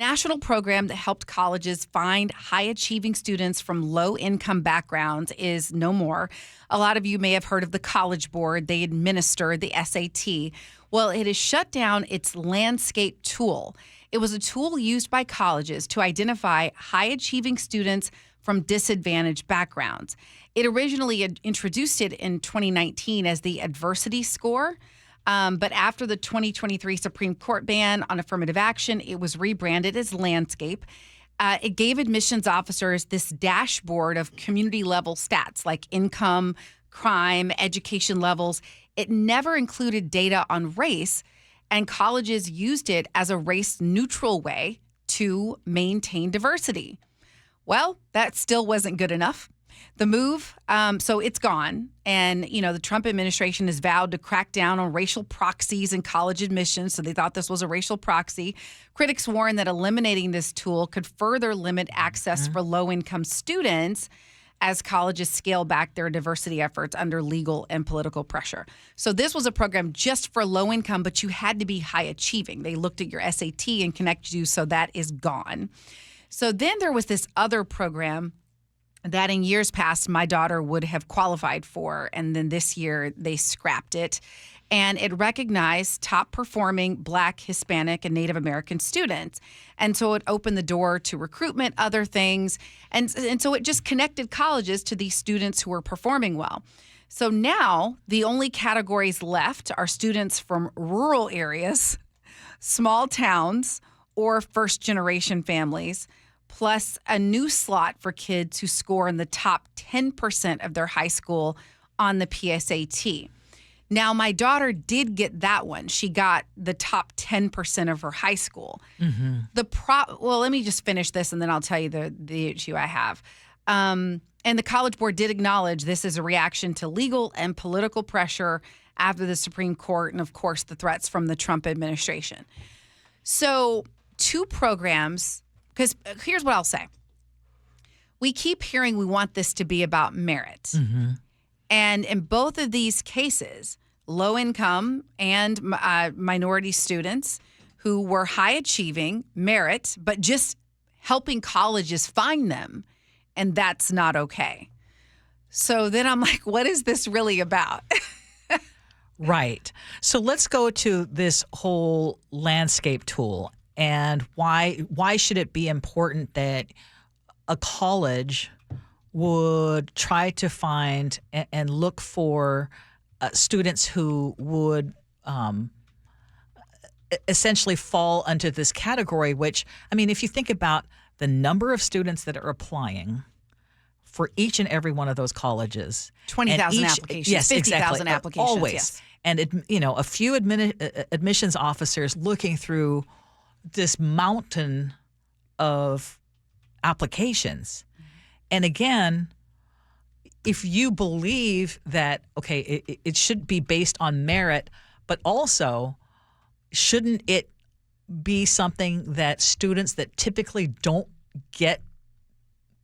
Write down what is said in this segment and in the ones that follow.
National program that helped colleges find high-achieving students from low-income backgrounds is no more. A lot of you may have heard of the College Board. They administer the SAT. Well, it has shut down its landscape tool. It was a tool used by colleges to identify high-achieving students from disadvantaged backgrounds. It originally introduced it in 2019 as the adversity score. But after the 2023 Supreme Court ban on affirmative action, it was rebranded as Landscape. It gave admissions officers this dashboard of community-level stats like income, crime, education levels. It never included data on race, and colleges used it as a race-neutral way to maintain diversity. Well, that still wasn't good enough. The move, so it's gone. And, the Trump administration has vowed to crack down on racial proxies in college admissions. So they thought this was a racial proxy. Critics warn that eliminating this tool could further limit access for low-income students as colleges scale back their diversity efforts under legal and political pressure. So this was a program just for low income, but you had to be high achieving. They looked at your SAT and connected you, so that is gone. So then there was this other program that in years past my daughter would have qualified for, and then this year they scrapped it. And it recognized top-performing Black, Hispanic, and Native American students. And so it opened the door to recruitment, other things. And so it just connected colleges to these students who were performing well. So now the only categories left are students from rural areas, small towns, or first-generation families, plus a new slot for kids who score in the top 10% of their high school on the PSAT. Now, my daughter did get that one. She got the top 10% of her high school. Mm-hmm. Well, let me just finish this, and then I'll tell you the issue I have. And the College Board did acknowledge this is a reaction to legal and political pressure after the Supreme Court and, of course, the threats from the Trump administration. So two programs, because here's what I'll say. We keep hearing we want this to be about merit. Mm-hmm. And in both of these cases, low-income and minority students who were high-achieving, merit, but just helping colleges find them, and that's not okay. So then I'm like, what is this really about? Right. So let's go to this whole landscape tool, and why should it be important that a college would try to find and look for students who would essentially fall under this category, which, I mean, if you think about the number of students that are applying for each and every one of those colleges. 20,000 applications, yes, 50,000 exactly, applications. Always. Yes. And, a few admissions officers looking through this mountain of applications. And again, if you believe that, okay, it should be based on merit, but also shouldn't it be something that students that typically don't get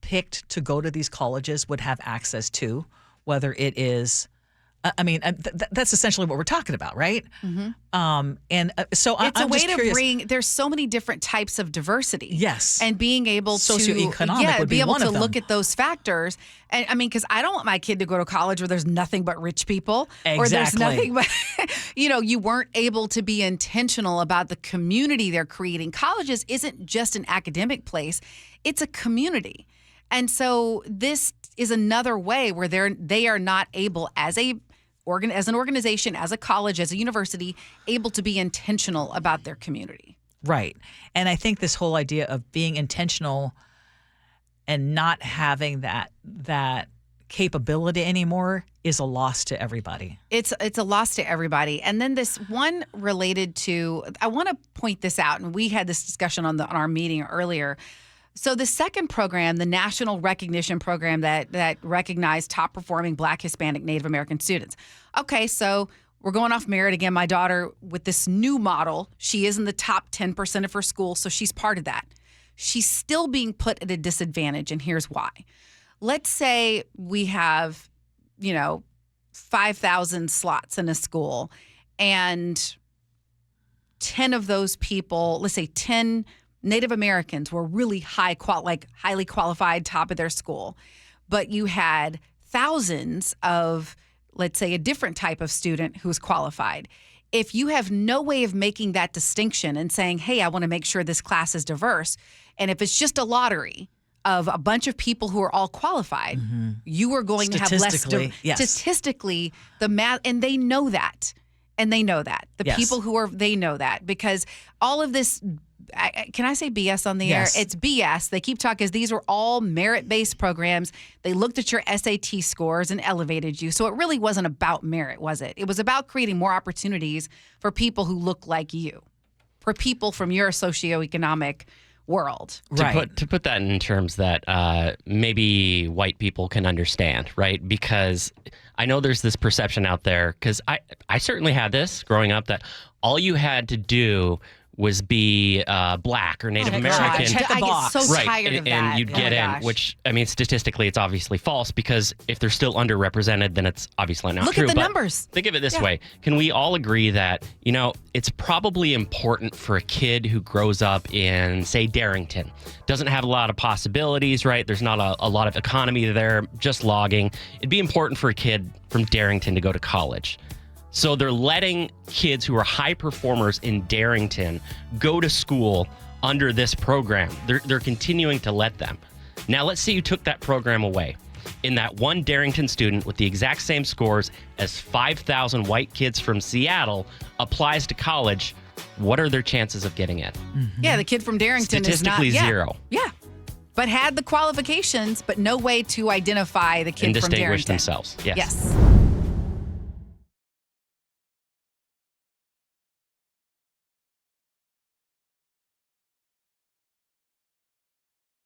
picked to go to these colleges would have access to, whether it is, that's essentially what we're talking about, right? Mm-hmm. So it's I'm a way just to curious. bring. There's so many different types of diversity. Yes, and being able socioeconomic would be able one to of them. look at those factors. And I mean, because I don't want my kid to go to college where there's nothing but rich people, or there's nothing but, you weren't able to be intentional about the community they're creating. Colleges isn't just an academic place; it's a community, and so this is another way where they are not able as an organization, as a college, as a university, able to be intentional about their community. Right. And I think this whole idea of being intentional and not having that capability anymore is a loss to everybody. It's a loss to everybody. And then this one related to, I want to point this out, and we had this discussion on our meeting earlier. So the second program, the National Recognition Program that recognized top-performing Black, Hispanic, Native American students. Okay, so we're going off merit again. My daughter, with this new model, she is in the top 10% of her school, so she's part of that. She's still being put at a disadvantage, and here's why. Let's say we have, 5,000 slots in a school, and 10 of those people, let's say 10 Native Americans were really highly qualified, top of their school. But you had thousands of, let's say, a different type of student who's qualified. If you have no way of making that distinction and saying, hey, I want to make sure this class is diverse, and if it's just a lottery of a bunch of people who are all qualified, you are going to have less. Statistically, the math, and they know that. And they know that. The people who are, they know that, because all of this, can I say BS on the air? It's BS. They keep talking, because these were all merit-based programs. They looked at your SAT scores and elevated you. So it really wasn't about merit, was it? It was about creating more opportunities for people who look like you, for people from your socioeconomic world. To put that in terms that maybe white people can understand, right? Because I know there's this perception out there, because I certainly had this growing up, that all you had to do was be black or Native American. I get so tired of that. And you'd get in, which, I mean, statistically, it's obviously false, because if they're still underrepresented, then it's obviously not true. Look at the numbers. Think of it this way. Can we all agree that, you know, it's probably important for a kid who grows up in, say, Darrington, doesn't have a lot of possibilities, right? There's not a lot of economy there, just logging. It'd be important for a kid from Darrington to go to college. So they're letting kids who are high performers in Darrington go to school under this program. They're continuing to let them. Now, let's say you took that program away, and that one Darrington student with the exact same scores as 5,000 white kids from Seattle applies to college. What are their chances of getting in? Yeah, the kid from Darrington statistically is not, zero. Yeah. But had the qualifications, but no way to identify the kid and from Darrington. distinguish themselves. Yes.